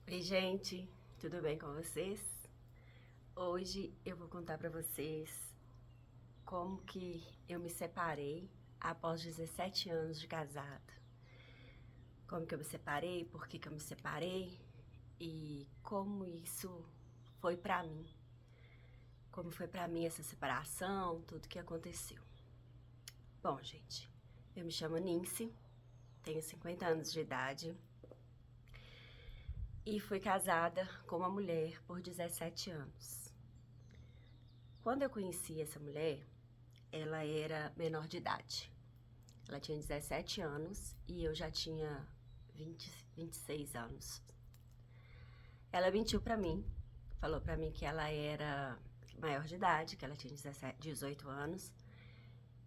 Oi, gente, tudo bem com vocês? Hoje eu vou contar pra vocês como que eu me separei após 17 anos de casado. Como que eu me separei, por que que eu me separei e como isso foi pra mim. Como foi pra mim essa separação, tudo que aconteceu. Bom, gente, eu me chamo Nincy, tenho 50 anos de idade e fui casada com uma mulher por 17 anos. Quando eu conheci essa mulher, ela era menor de idade. Ela tinha 17 anos e eu já tinha 26 anos. Ela mentiu pra mim, falou pra mim que ela era maior de idade, que ela tinha 18 anos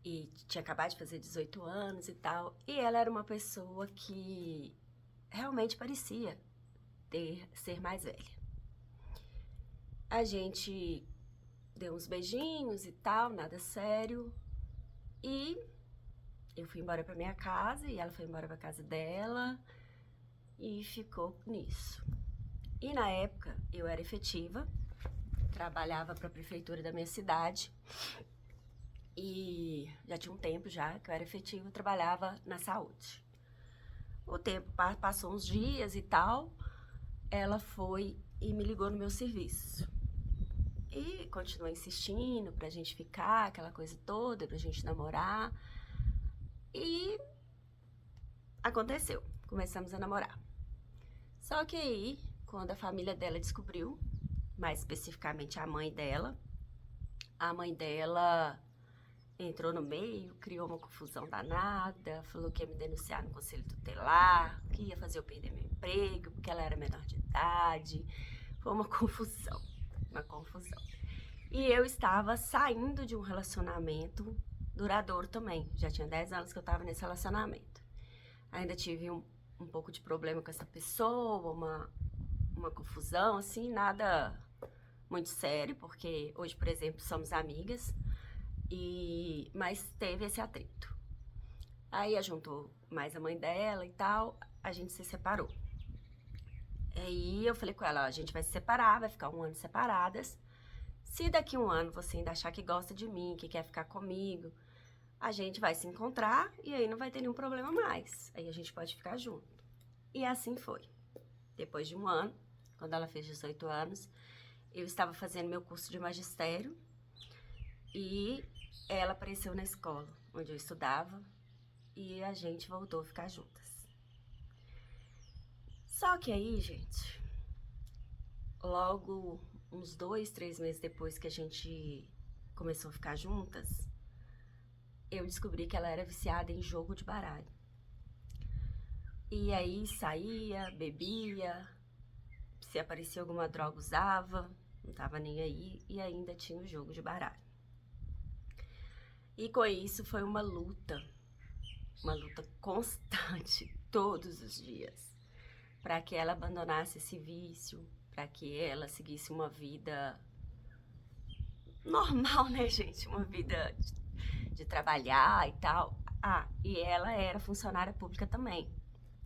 e tinha acabado de fazer 18 anos e tal. E ela era uma pessoa que realmente parecia ser mais velha. A gente deu uns beijinhos e tal, nada sério. E eu fui embora pra minha casa e ela foi embora pra casa dela e ficou nisso. E na época eu era efetiva, trabalhava para a prefeitura da minha cidade e já tinha um tempo já que eu era efetiva, trabalhava na saúde. O tempo passou uns dias e tal, ela foi e me ligou no meu serviço. E continuou insistindo pra gente ficar, aquela coisa toda, pra gente namorar. E aconteceu, começamos a namorar. Só que aí, quando a família dela descobriu, mais especificamente a mãe dela entrou no meio, criou uma confusão danada, falou que ia me denunciar no conselho tutelar, que ia fazer eu perder meu emprego, porque ela era menor de idade. Foi uma confusão, uma confusão. E eu estava saindo de um relacionamento duradouro também. Já tinha 10 anos que eu estava nesse relacionamento. Ainda tive um pouco de problema com essa pessoa, uma confusão, assim, nada muito sério, porque hoje, por exemplo, somos amigas, mas teve esse atrito. Aí juntou mais a mãe dela e tal, a gente se separou. Aí eu falei com ela, ó, a gente vai se separar, vai ficar um ano separadas. Se daqui um ano você ainda achar que gosta de mim, que quer ficar comigo, a gente vai se encontrar e aí não vai ter nenhum problema mais. Aí a gente pode ficar junto. E assim foi. Depois de um ano, quando ela fez 18 anos, eu estava fazendo meu curso de magistério e ela apareceu na escola onde eu estudava e a gente voltou a ficar juntas. Só que aí, gente, logo uns 2, 3 meses depois que a gente começou a ficar juntas, eu descobri que ela era viciada em jogo de baralho. E aí saía, bebia, se aparecia alguma droga usava, não tava nem aí, e ainda tinha o jogo de baralho. E com isso foi uma luta constante, todos os dias, para que ela abandonasse esse vício, para que ela seguisse uma vida normal, né, gente? Uma vida de trabalhar e tal. Ah, e ela era funcionária pública também.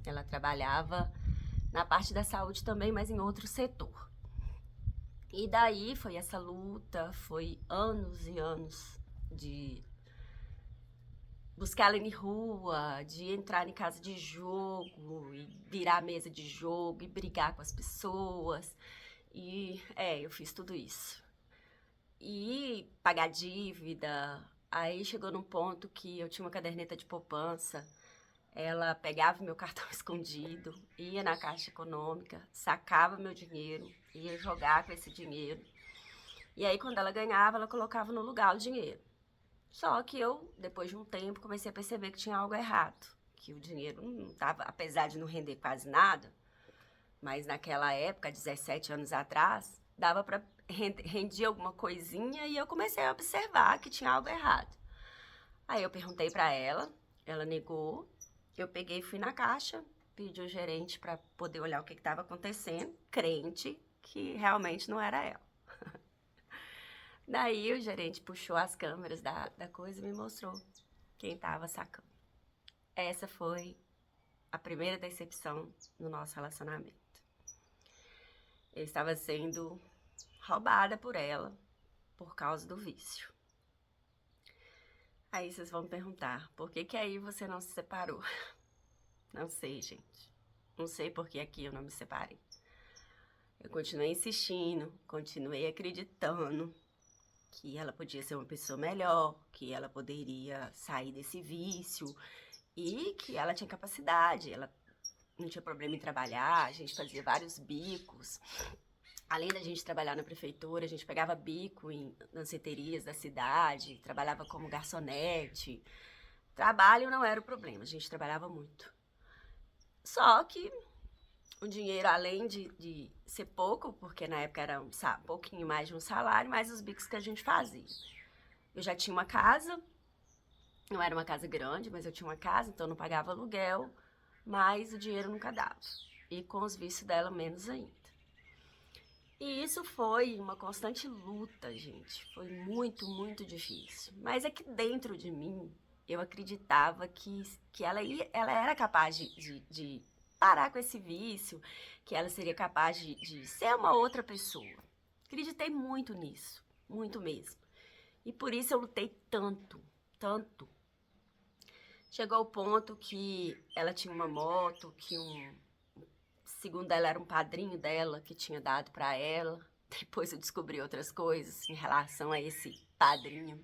Ela trabalhava na parte da saúde também, mas em outro setor. E daí foi essa luta, foi anos e anos de buscar ela em rua, de entrar em casa de jogo e virar a mesa de jogo e brigar com as pessoas. E eu fiz tudo isso. E pagar dívida. Aí chegou num ponto que eu tinha uma caderneta de poupança. Ela pegava meu cartão escondido, ia na caixa econômica, sacava meu dinheiro, ia jogar com esse dinheiro. E aí, quando ela ganhava, ela colocava no lugar o dinheiro. Só que eu, depois de um tempo, comecei a perceber que tinha algo errado. Que o dinheiro não estava, apesar de não render quase nada, mas naquela época, 17 anos atrás, dava para rendia alguma coisinha e eu comecei a observar que tinha algo errado. Aí eu perguntei para ela negou. Eu peguei e fui na caixa, pedi o gerente para poder olhar o que estava acontecendo, crente que realmente não era ela. Daí o gerente puxou as câmeras da coisa e me mostrou quem estava sacando. Essa foi a primeira decepção no nosso relacionamento. Eu estava sendo roubada por ela por causa do vício. Aí vocês vão me perguntar, por que que aí você não se separou? Não sei, gente. Não sei por que aqui eu não me separei. Eu continuei insistindo, continuei acreditando que ela podia ser uma pessoa melhor, que ela poderia sair desse vício e que ela tinha capacidade, ela não tinha problema em trabalhar, a gente fazia vários bicos. Além da gente trabalhar na prefeitura, a gente pegava bico em danceterias da cidade, trabalhava como garçonete. Trabalho não era o problema, a gente trabalhava muito. Só que o dinheiro, além de ser pouco, porque na época era um pouquinho mais de um salário, mais os bicos que a gente fazia. Eu já tinha uma casa, não era uma casa grande, mas eu tinha uma casa, então eu não pagava aluguel, mas o dinheiro nunca dava. E com os vícios dela, menos ainda. E isso foi uma constante luta, gente. Foi muito, muito difícil. Mas é que dentro de mim, eu acreditava que ela era capaz de parar com esse vício, que ela seria capaz de ser uma outra pessoa. Acreditei muito nisso, muito mesmo. E por isso eu lutei tanto, tanto. Chegou o ponto que ela tinha uma moto, que segundo ela era um padrinho dela que tinha dado pra ela. Depois eu descobri outras coisas em relação a esse padrinho.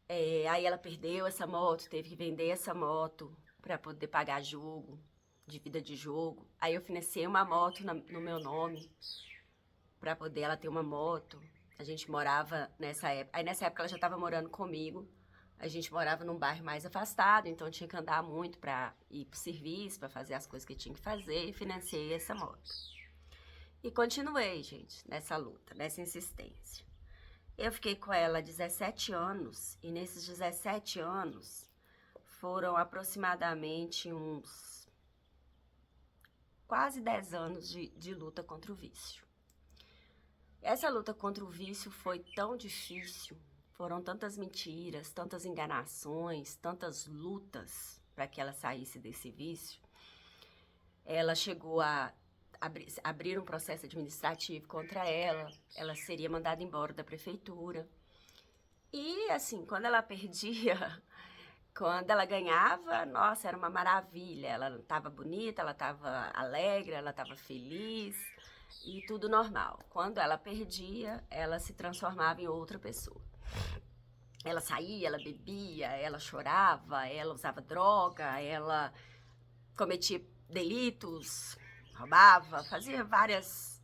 Aí ela perdeu essa moto, teve que vender essa moto pra poder pagar jogo, dívida de jogo. Aí eu financei uma moto no meu nome pra poder ela ter uma moto. A gente morava nessa época. Aí nessa época ela já tava morando comigo. A gente morava num bairro mais afastado, então tinha que andar muito pra ir pro serviço, pra fazer as coisas que tinha que fazer, e financiei essa moto. E continuei, gente, nessa luta, nessa insistência. Eu fiquei com ela 17 anos, e nesses 17 anos foram aproximadamente uns quase 10 anos de luta contra o vício. Essa luta contra o vício foi tão difícil, foram tantas mentiras, tantas enganações, tantas lutas para que ela saísse desse vício. Ela chegou a abrir um processo administrativo contra ela, ela seria mandada embora da prefeitura. E assim, quando ela perdia, quando ela ganhava, nossa, era uma maravilha. Ela estava bonita, ela estava alegre, ela estava feliz e tudo normal. Quando ela perdia, ela se transformava em outra pessoa. Ela saía, ela bebia, ela chorava, ela usava droga, ela cometia delitos, roubava, fazia várias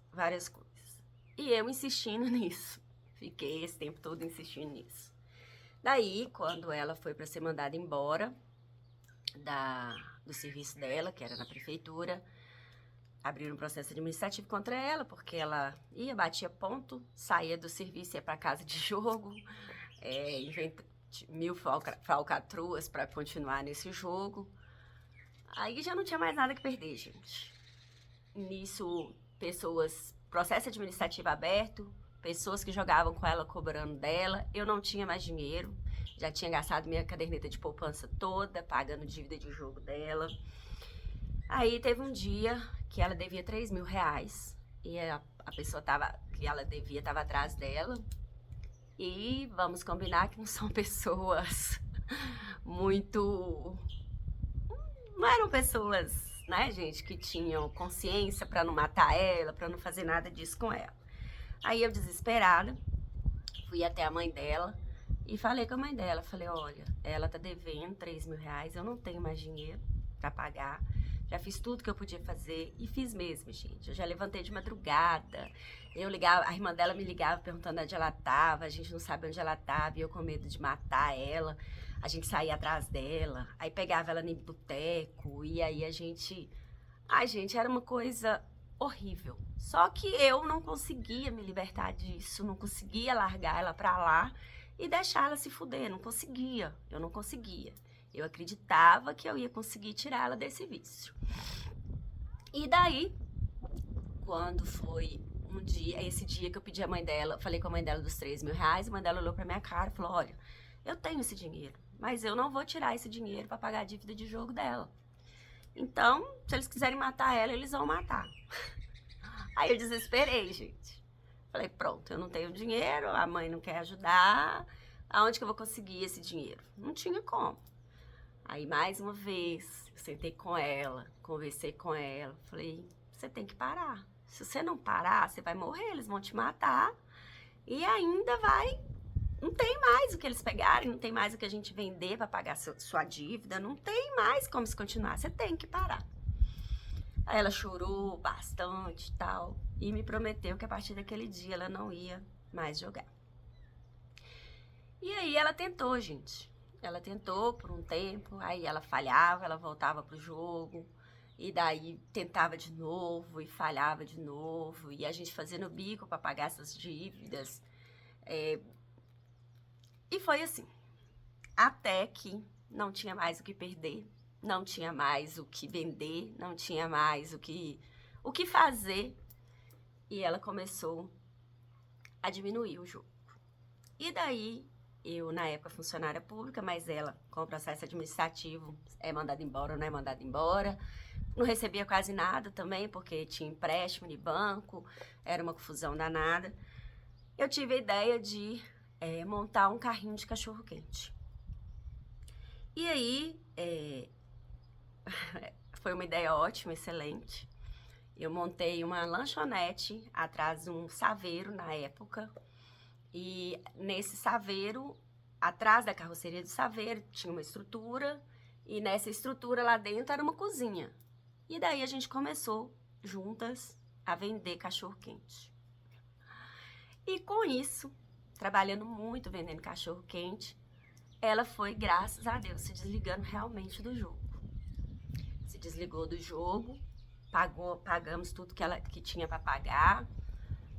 coisas. E eu insistindo nisso. Fiquei esse tempo todo insistindo nisso. Daí, quando ela foi para ser mandada embora do serviço dela, que era na prefeitura, abriram um processo administrativo contra ela, porque ela batia ponto, saía do serviço, ia para casa de jogo, inventa mil falcatruas para continuar nesse jogo. Aí já não tinha mais nada que perder, gente. Nisso, processo administrativo aberto, pessoas que jogavam com ela cobrando dela. Eu não tinha mais dinheiro, já tinha gastado minha caderneta de poupança toda, pagando dívida de jogo dela. Aí teve um dia que ela devia 3 mil reais e a pessoa que ela devia estava atrás dela. E vamos combinar que não são pessoas muito... Não eram pessoas, né, gente, que tinham consciência pra não matar ela, pra não fazer nada disso com ela. Aí eu, desesperada, fui até a mãe dela e falei com a mãe dela. Falei, olha, ela tá devendo 3 mil reais, eu não tenho mais dinheiro pra pagar. Já fiz tudo que eu podia fazer e fiz mesmo, gente. Eu já levantei de madrugada. Eu ligava, a irmã dela me ligava perguntando onde ela tava. A gente não sabe onde ela tava e eu com medo de matar ela. A gente saía atrás dela, aí pegava ela no boteco e aí a gente... Ai, gente, era uma coisa horrível. Só que eu não conseguia me libertar disso, não conseguia largar ela pra lá e deixar ela se fuder. Não conseguia, eu não conseguia. Eu acreditava que eu ia conseguir tirar ela desse vício. E daí, quando foi esse dia que eu pedi a mãe dela, falei com a mãe dela dos 3 mil reais, a mãe dela olhou pra minha cara e falou, olha, eu tenho esse dinheiro, mas eu não vou tirar esse dinheiro pra pagar a dívida de jogo dela. Então, se eles quiserem matar ela, eles vão matar. Aí eu desesperei, gente. Falei, pronto, eu não tenho dinheiro, a mãe não quer ajudar, aonde que eu vou conseguir esse dinheiro? Não tinha como. Aí, mais uma vez, eu sentei com ela, conversei com ela, falei, você tem que parar. Se você não parar, você vai morrer, eles vão te matar e ainda vai... Não tem mais o que eles pegarem, não tem mais o que a gente vender para pagar sua dívida, não tem mais como isso continuar, você tem que parar. Aí ela chorou bastante e tal, e me prometeu que a partir daquele dia ela não ia mais jogar. E aí ela tentou, gente. Ela tentou por um tempo, aí ela falhava, ela voltava pro jogo, e daí tentava de novo, e falhava de novo, e a gente fazendo bico para pagar essas dívidas. E foi assim, até que não tinha mais o que perder, não tinha mais o que vender, não tinha mais o que fazer, e ela começou a diminuir o jogo. E daí, eu, na época, funcionária pública, mas ela, com o processo administrativo, é mandada embora ou não é mandada embora. Não recebia quase nada também, porque tinha empréstimo de banco, era uma confusão danada. Eu tive a ideia de montar um carrinho de cachorro-quente. E aí, foi uma ideia ótima, excelente. Eu montei uma lanchonete atrás de um saveiro na época. E nesse saveiro, atrás da carroceria do saveiro, tinha uma estrutura. E nessa estrutura lá dentro era uma cozinha. E daí a gente começou juntas a vender cachorro-quente. E com isso, trabalhando muito vendendo cachorro-quente, ela foi, graças a Deus, se desligando realmente do jogo. Se desligou do jogo, pagamos tudo que tinha para pagar.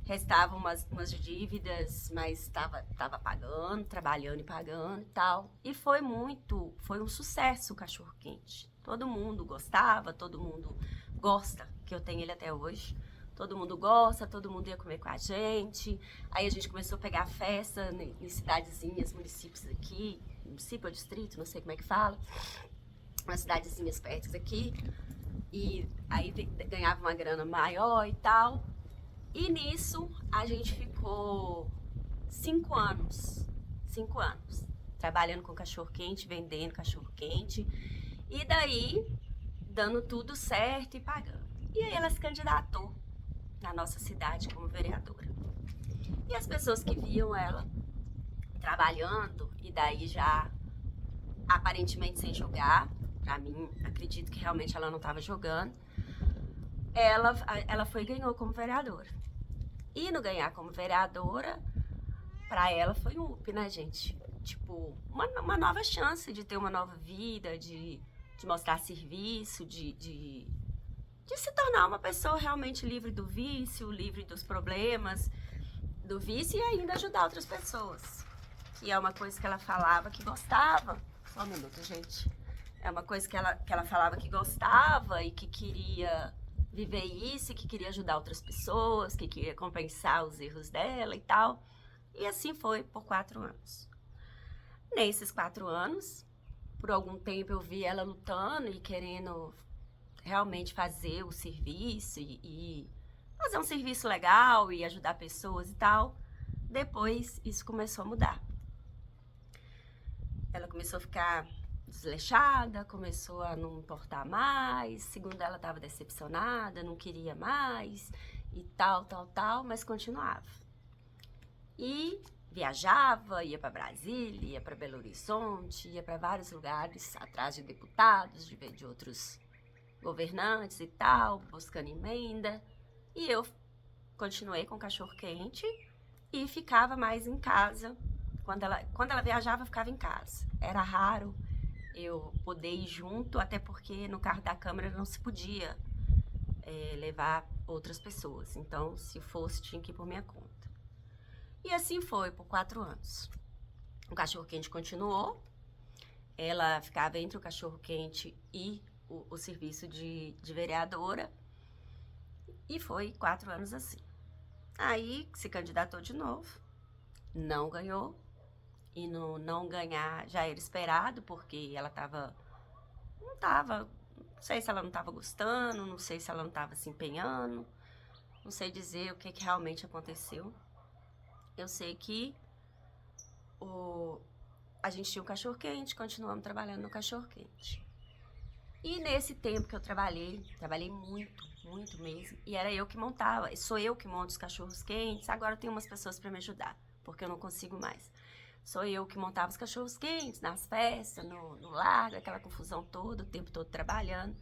Restavam umas dívidas, mas estava pagando, trabalhando e pagando e tal. E foi um sucesso o cachorro-quente. Todo mundo gostava, todo mundo gosta, que eu tenho ele até hoje. Todo mundo gosta, todo mundo ia comer com a gente. Aí a gente começou a pegar festa em cidadezinhas, municípios aqui, município ou distrito, não sei como é que fala. Umas cidadezinhas perto aqui. E aí ganhava uma grana maior e tal. E nisso a gente ficou 5 anos, trabalhando com cachorro-quente, vendendo cachorro-quente. E daí, dando tudo certo e pagando. E aí ela se candidatou na nossa cidade como vereadora. E as pessoas que viam ela trabalhando, e daí já aparentemente sem jogar, pra mim, acredito que realmente ela não estava jogando, ela foi e ganhou como vereadora. E no ganhar como vereadora, pra ela foi um up, né, gente? Tipo, uma nova chance de ter uma nova vida, de mostrar serviço, de se tornar uma pessoa realmente livre do vício, livre dos problemas do vício e ainda ajudar outras pessoas. Que é uma coisa que ela falava que gostava. Só um minuto, gente. É uma coisa que ela falava que gostava e que queria viver isso, e que queria ajudar outras pessoas, que queria compensar os erros dela e tal. E assim foi por 4 anos. Nesses 4 anos, por algum tempo eu vi ela lutando e querendo realmente fazer o serviço e fazer um serviço legal e ajudar pessoas e tal. Depois isso começou a mudar. Ela começou a ficar desleixada, começou a não importar mais, segundo ela estava decepcionada, não queria mais e tal, mas continuava. E viajava, ia para Brasília, ia para Belo Horizonte, ia para vários lugares atrás de deputados, de outros governantes e tal, buscando emenda. E eu continuei com o cachorro-quente e ficava mais em casa. Quando ela viajava, eu ficava em casa. Era raro eu poder ir junto, até porque no carro da Câmara não se podia levar outras pessoas. Então, se fosse, tinha que ir por minha conta. E assim foi por 4 anos. O cachorro-quente continuou. Ela ficava entre o cachorro-quente e o serviço de vereadora. E foi 4 anos assim. Aí se candidatou de novo, não ganhou. E no não ganhar já era esperado, porque ela não sei se ela não estava gostando, não sei se ela não estava se empenhando. Não sei dizer o que realmente aconteceu. Eu sei que a gente tinha um cachorro-quente, continuamos trabalhando no cachorro-quente. E nesse tempo que eu trabalhei muito, muito mesmo, e era eu que montava, sou eu que monto os cachorros-quentes, agora tem umas pessoas para me ajudar, porque eu não consigo mais. Sou eu que montava os cachorros-quentes nas festas, no largo, aquela confusão toda, o tempo todo trabalhando.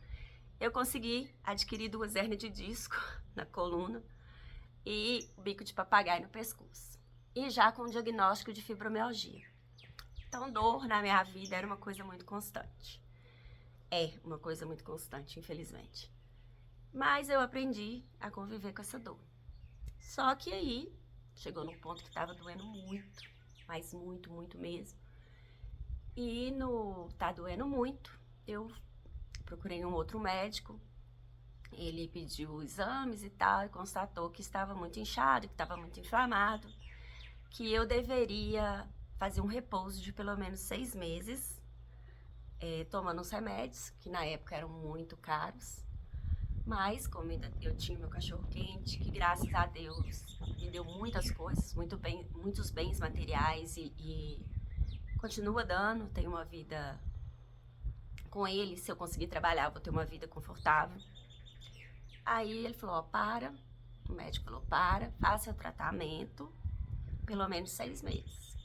Eu consegui adquirir 2 hérnias de disco na coluna e bico de papagaio no pescoço. E já com o diagnóstico de fibromialgia. Então, dor na minha vida era uma coisa muito constante. É uma coisa muito constante, infelizmente. Mas eu aprendi a conviver com essa dor. Só que aí, chegou num ponto que estava doendo muito, mas muito, muito mesmo. E no tá doendo muito, eu procurei um outro médico. Ele pediu exames e tal, e constatou que estava muito inchado, que estava muito inflamado, que eu deveria fazer um repouso de pelo menos 6 meses, tomando os remédios, que na época eram muito caros. Mas, como eu tinha meu cachorro-quente, que graças a Deus me deu muitas coisas, muitos bens materiais e continua dando, tenho uma vida com ele, se eu conseguir trabalhar, eu vou ter uma vida confortável. Aí ele falou, o médico falou, faça o tratamento, pelo menos 6 meses.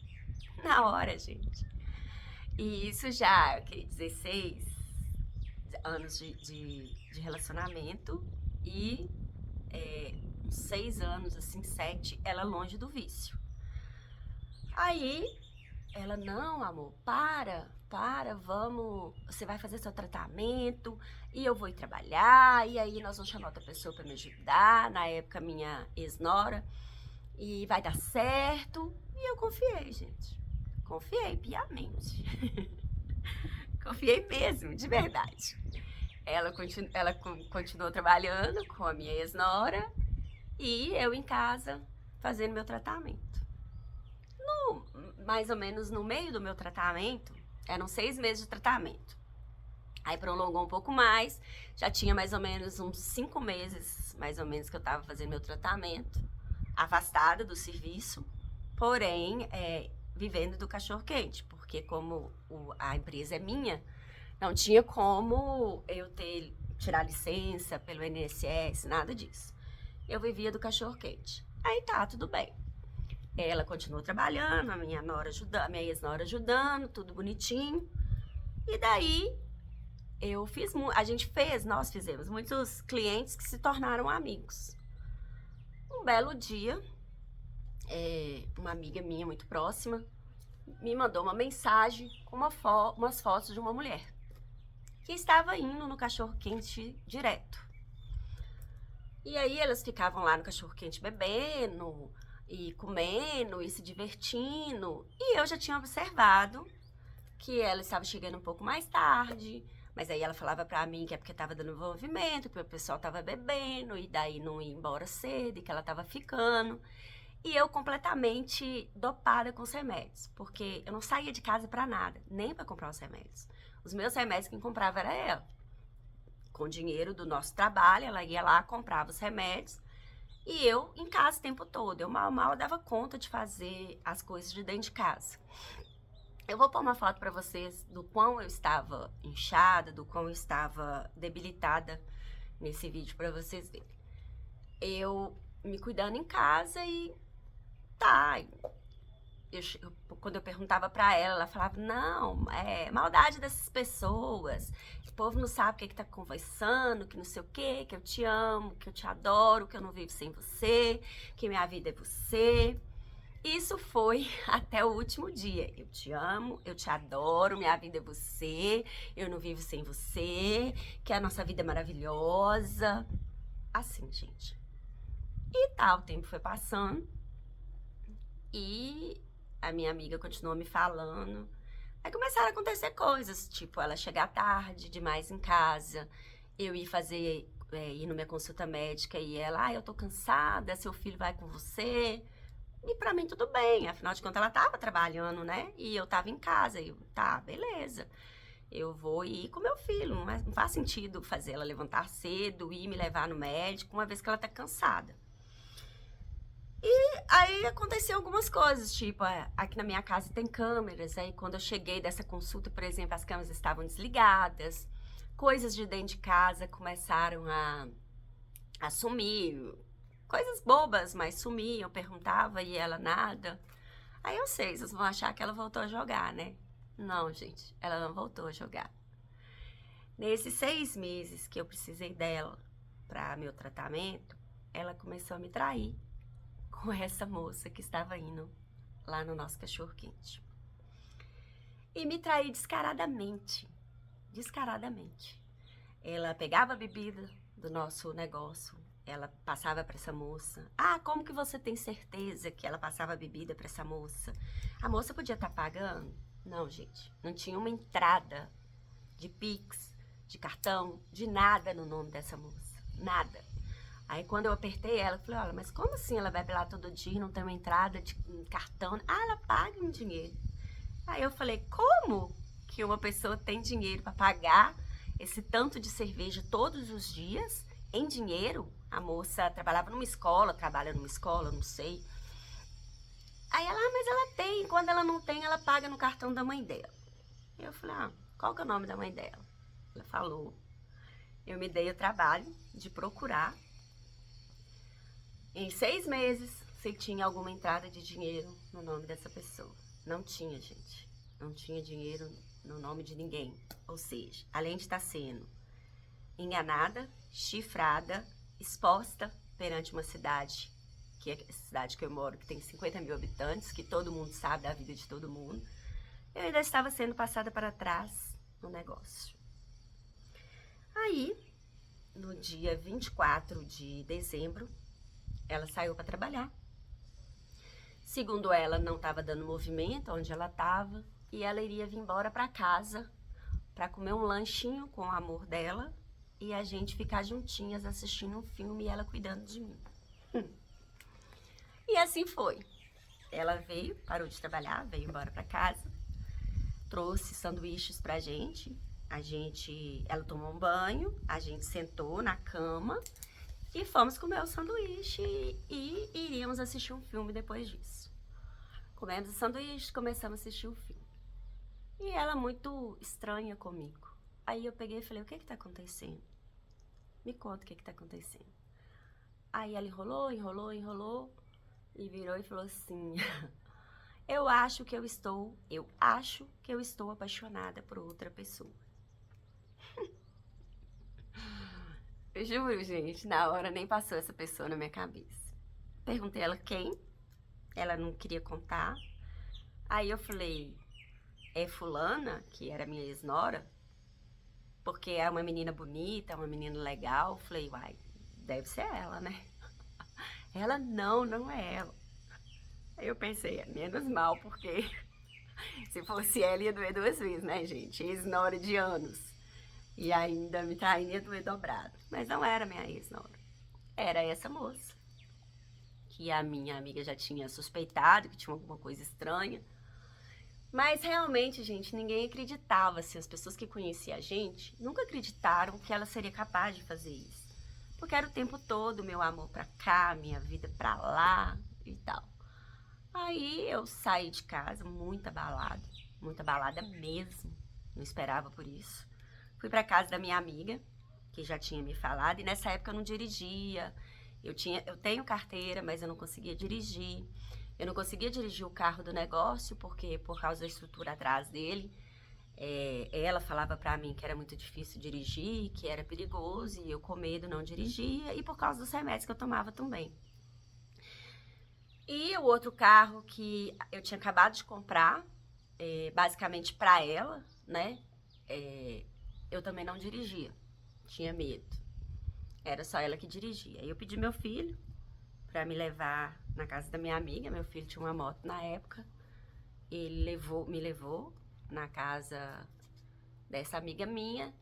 Na hora, gente. E isso já, 16 anos de relacionamento e uns 6 anos, assim, 7, ela longe do vício. Aí, ela, não, amor, vamos, você vai fazer seu tratamento e eu vou ir trabalhar, e aí nós vamos chamar outra pessoa para me ajudar, na época minha ex-nora, e vai dar certo. E eu confiei, gente. Confiei piamente. Confiei mesmo, de verdade. Ela continuou trabalhando com a minha ex-nora e eu em casa fazendo meu tratamento. Mais ou menos no meio do meu tratamento, eram 6 meses de tratamento. Aí prolongou um pouco mais, já tinha mais ou menos uns 5 meses, mais ou menos, que eu tava fazendo meu tratamento, afastada do serviço, porém, vivendo do cachorro-quente, porque como a empresa é minha, não tinha como eu tirar licença pelo INSS, nada disso. Eu vivia do cachorro-quente. Aí tá, tudo bem. Ela continuou trabalhando, a minha ex-nora ajudando, tudo bonitinho. E daí, nós fizemos muitos clientes que se tornaram amigos. Um belo dia, uma amiga minha muito próxima me mandou uma mensagem com umas fotos de uma mulher que estava indo no cachorro-quente direto. E aí elas ficavam lá no cachorro-quente bebendo e comendo e se divertindo. E eu já tinha observado que ela estava chegando um pouco mais tarde, mas aí ela falava pra mim que é porque tava dando envolvimento, que o pessoal tava bebendo e daí não ia embora cedo e que ela tava ficando. E eu completamente dopada com os remédios, porque eu não saía de casa pra nada, nem pra comprar os remédios. Os meus remédios quem comprava era ela. Com o dinheiro do nosso trabalho, ela ia lá, comprava os remédios. E eu em casa o tempo todo. Eu mal dava conta de fazer as coisas de dentro de casa. Eu vou pôr uma foto pra vocês do quão eu estava inchada, do quão eu estava debilitada nesse vídeo pra vocês verem. Eu me cuidando em casa e tá. Quando eu perguntava pra ela, ela falava, não, é maldade dessas pessoas. O povo não sabe o que tá conversando, que não sei o quê, que eu te amo, que eu te adoro, que eu não vivo sem você, que minha vida é você. Isso foi até o último dia. Eu te amo, eu te adoro, minha vida é você, eu não vivo sem você, que a nossa vida é maravilhosa. Assim, gente. E tá, o tempo foi passando e a minha amiga continuou me falando. Aí começaram a acontecer coisas, tipo ela chegar tarde demais em casa, eu ir na minha consulta médica e ela, eu tô cansada, seu filho vai com você. E pra mim tudo bem, afinal de contas ela tava trabalhando, né? E eu tava em casa, e eu, tá, beleza. Eu vou ir com meu filho, não faz sentido fazer ela levantar cedo, ir me levar no médico, uma vez que ela tá cansada. Aí aconteceu algumas coisas, tipo, aqui na minha casa tem câmeras, aí quando eu cheguei dessa consulta, por exemplo, as câmeras estavam desligadas, coisas de dentro de casa começaram a sumir, coisas bobas, mas sumiam, eu perguntava e ela nada. Aí eu sei, vocês vão achar que ela voltou a jogar, né? Não, gente, ela não voltou a jogar. Nesses 6 meses que eu precisei dela para meu tratamento, ela começou a me trair com essa moça que estava indo lá no nosso cachorro-quente. E me traí descaradamente. Descaradamente. Ela pegava a bebida do nosso negócio, ela passava para essa moça. Ah, como que você tem certeza que ela passava a bebida para essa moça? A moça podia estar pagando? Não, gente. Não tinha uma entrada de Pix, de cartão, de nada no nome dessa moça. Nada. Aí quando eu apertei ela, eu falei, olha, mas como assim ela vai lá todo dia e não tem uma entrada de cartão? Ah, ela paga em dinheiro. Aí eu falei, como que uma pessoa tem dinheiro para pagar esse tanto de cerveja todos os dias em dinheiro? A moça trabalhava numa escola, trabalha numa escola, não sei. Aí ela, mas ela tem, quando ela não tem, ela paga no cartão da mãe dela. Eu falei, qual que é o nome da mãe dela? Ela falou. Eu me dei o trabalho de procurar em 6 meses se tinha alguma entrada de dinheiro no nome dessa pessoa. Não tinha, gente. Não tinha dinheiro no nome de ninguém. Ou seja, além de estar sendo enganada, chifrada, exposta perante uma cidade, que é a cidade que eu moro, que tem 50 mil habitantes, que todo mundo sabe da vida de todo mundo, eu ainda estava sendo passada para trás no negócio. Aí, no dia 24 de dezembro, ela saiu para trabalhar. Segundo ela, não estava dando movimento onde ela estava e ela iria vir embora para casa para comer um lanchinho com o amor dela e a gente ficar juntinhas assistindo um filme e ela cuidando de mim. E assim foi. Ela veio, parou de trabalhar, veio embora para casa, trouxe sanduíches pra gente. Ela tomou um banho, a gente sentou na cama e fomos comer o sanduíche e iríamos assistir um filme depois disso. Comemos o sanduíche, começamos a assistir o filme. E ela muito estranha comigo. Aí eu peguei e falei, o que tá acontecendo? Me conta o que tá acontecendo. Aí ela enrolou e virou e falou assim, eu acho que eu estou apaixonada por outra pessoa. Eu juro, gente, na hora nem passou essa pessoa na minha cabeça. Perguntei ela quem, ela não queria contar. Aí eu falei, é fulana, que era minha ex-nora, porque é uma menina bonita, é uma menina legal. Falei, uai, deve ser ela, né? Ela, não é ela. Aí eu pensei, é menos mal, porque se fosse ela ia doer 2 vezes, né, gente? Ex-nora de anos. E ainda me traindo ia doer dobrado. Mas não era minha ex-nora. Era essa moça. Que a minha amiga já tinha suspeitado que tinha alguma coisa estranha. Mas realmente, gente, ninguém acreditava. Assim, as pessoas que conheciam a gente nunca acreditaram que ela seria capaz de fazer isso. Porque era o tempo todo meu amor pra cá, minha vida pra lá e tal. Aí eu saí de casa muita balada mesmo. Não esperava por isso. Fui pra casa da minha amiga, que já tinha me falado, e nessa época eu não dirigia. Eu tenho carteira, mas eu não conseguia dirigir. Eu não conseguia dirigir o carro do negócio, porque por causa da estrutura atrás dele, ela falava pra mim que era muito difícil dirigir, que era perigoso, e eu com medo não dirigia, e por causa dos remédios que eu tomava também. E o outro carro que eu tinha acabado de comprar, basicamente pra ela, né? Eu também não dirigia, tinha medo. Era só ela que dirigia. Aí eu pedi meu filho pra me levar na casa da minha amiga. Meu filho tinha uma moto na época. Ele me levou na casa dessa amiga minha.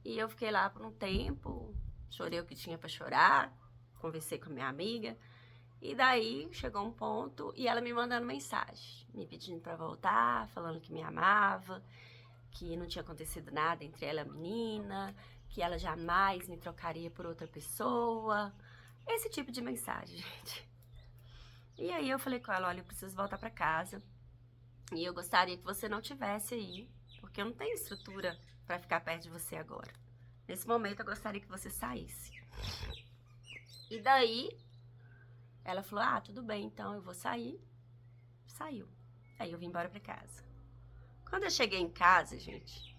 E eu fiquei lá por um tempo. Chorei o que tinha pra chorar. Conversei com a minha amiga. E daí chegou um ponto e ela me mandando mensagem. Me pedindo pra voltar, falando que me amava. Que não tinha acontecido nada entre ela e a menina. Que ela jamais me trocaria por outra pessoa. Esse tipo de mensagem, gente. E aí eu falei com ela, olha, eu preciso voltar pra casa e eu gostaria que você não tivesse aí, porque eu não tenho estrutura pra ficar perto de você agora. Nesse momento eu gostaria que você saísse. E daí ela falou, ah, tudo bem, então eu vou sair. Saiu. Aí eu vim embora pra casa. Quando eu cheguei em casa, gente,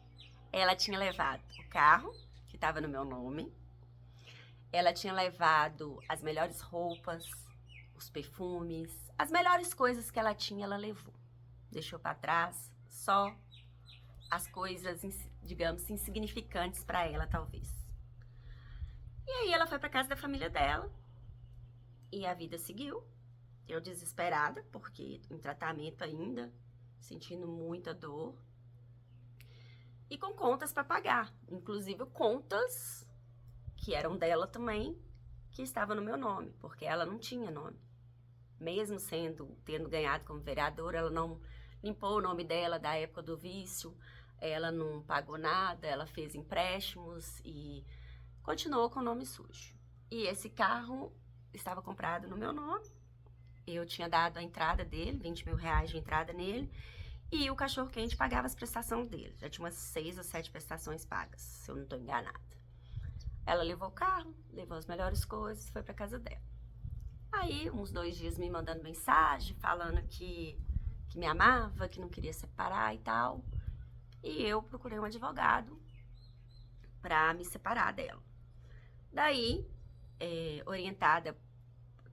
ela tinha levado o carro, que tava no meu nome. Ela tinha levado as melhores roupas, os perfumes, as melhores coisas que ela tinha, ela levou. Deixou pra trás só as coisas, digamos, insignificantes pra ela, talvez. E aí ela foi pra casa da família dela e a vida seguiu. Eu desesperada, porque em tratamento ainda, sentindo muita dor. E com contas pra pagar, inclusive contas que eram dela também, que estavam no meu nome, porque ela não tinha nome. Mesmo tendo ganhado como vereadora, ela não limpou o nome dela da época do vício, ela não pagou nada, ela fez empréstimos e continuou com o nome sujo. E esse carro estava comprado no meu nome, eu tinha dado a entrada dele, 20 mil reais de entrada nele, e o cachorro-quente pagava as prestações dele. Já tinha umas 6 ou 7 prestações pagas, se eu não estou enganada. Ela levou o carro, levou as melhores coisas, foi pra casa dela. Aí, uns 2 dias me mandando mensagem, falando que me amava, que não queria separar e tal. E eu procurei um advogado pra me separar dela. Daí, orientada,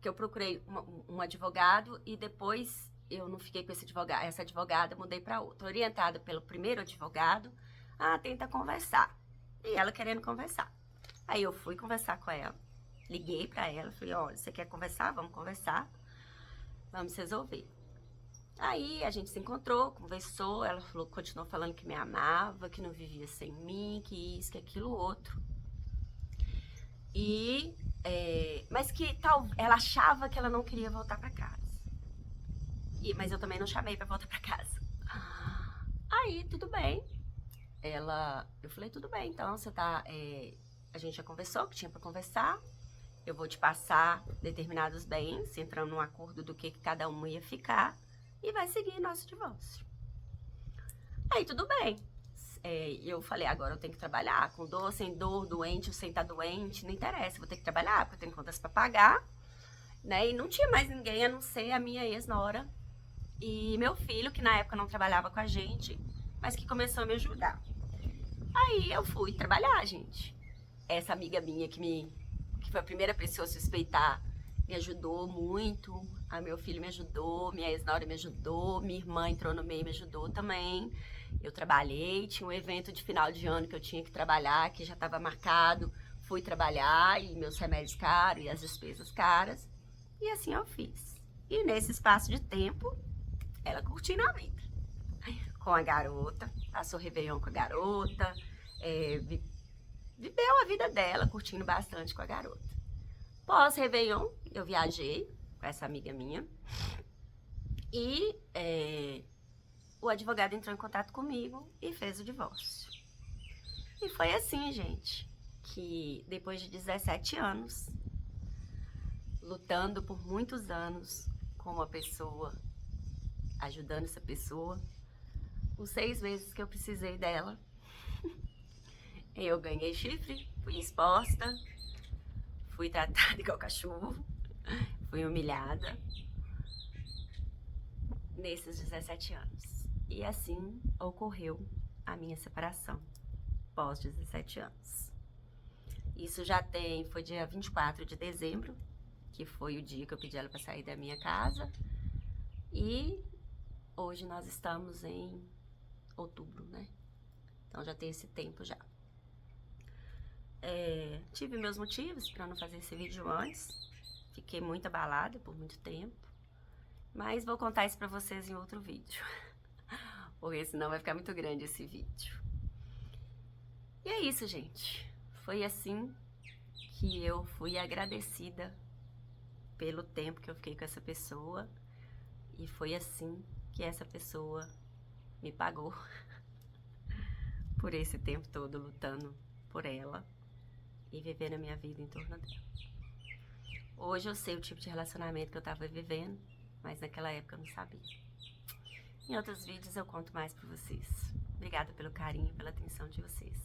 que eu procurei um advogado e depois eu não fiquei com essa advogada, mudei pra outra. Orientada pelo primeiro advogado, tenta conversar. E ela querendo conversar. Aí eu fui conversar com ela, liguei pra ela, falei, olha, você quer conversar? Vamos conversar, vamos resolver. Aí a gente se encontrou, conversou, ela falou, continuou falando que me amava, que não vivia sem mim, que isso, que aquilo, outro. Mas que ela achava que ela não queria voltar pra casa. Mas eu também não chamei pra voltar pra casa. Aí, tudo bem. Eu falei, tudo bem, então você tá... a gente já conversou, que tinha pra conversar. Eu vou te passar determinados bens, entrando num acordo do que cada uma ia ficar. E vai seguir nosso divórcio. Aí, tudo bem. Eu falei, agora eu tenho que trabalhar. Com dor, sem dor, doente ou sem estar doente, não interessa. Vou ter que trabalhar, porque eu tenho contas pra pagar. Né? E não tinha mais ninguém, a não ser a minha ex-nora. E meu filho, que na época não trabalhava com a gente, mas que começou a me ajudar. Aí eu fui trabalhar, gente. Essa amiga minha que foi a primeira pessoa a suspeitar, me ajudou muito. A meu filho me ajudou, minha ex-nora me ajudou, minha irmã entrou no meio e me ajudou também. Eu trabalhei, tinha um evento de final de ano que eu tinha que trabalhar, que já estava marcado. Fui trabalhar e meus remédios caros e as despesas caras. E assim eu fiz. E nesse espaço de tempo, ela curtindo a vida. Com a garota, passou Réveillon com a garota, viveu a vida dela, curtindo bastante com a garota. Pós-Réveillon, eu viajei com essa amiga minha e o advogado entrou em contato comigo e fez o divórcio. E foi assim, gente, que depois de 17 anos, lutando por muitos anos com uma pessoa, ajudando essa pessoa, os 6 meses que eu precisei dela, eu ganhei chifre, fui exposta, fui tratada igual cachorro, fui humilhada nesses 17 anos. E assim ocorreu a minha separação, pós 17 anos. Isso foi dia 24 de dezembro, que foi o dia que eu pedi ela para sair da minha casa. E hoje nós estamos em outubro, né? Então já tem esse tempo já. Tive meus motivos para não fazer esse vídeo antes. Fiquei muito abalada por muito tempo. Mas vou contar isso pra vocês em outro vídeo. Porque senão vai ficar muito grande esse vídeo. E é isso, gente. Foi assim que eu fui agradecida pelo tempo que eu fiquei com essa pessoa. E foi assim que essa pessoa me pagou por esse tempo todo lutando por ela e vivendo a minha vida em torno dela. Hoje eu sei o tipo de relacionamento que eu tava vivendo mas naquela época eu não sabia. Em outros vídeos eu conto mais pra vocês. Obrigada pelo carinho, pela atenção de vocês.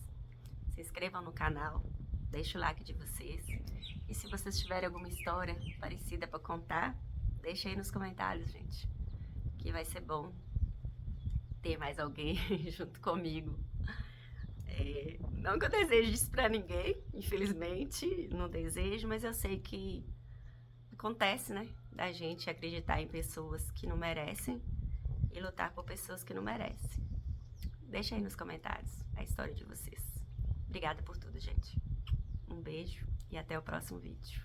Se inscrevam no canal, deixa o like de vocês. E se vocês tiverem alguma história parecida pra contar, deixa aí nos comentários, gente. Que vai ser bom ter mais alguém junto comigo. Não que eu deseje isso pra ninguém, infelizmente, não desejo, mas eu sei que acontece, né? Da gente acreditar em pessoas que não merecem e lutar por pessoas que não merecem. Deixa aí nos comentários a história de vocês. Obrigada por tudo, gente. Um beijo e até o próximo vídeo.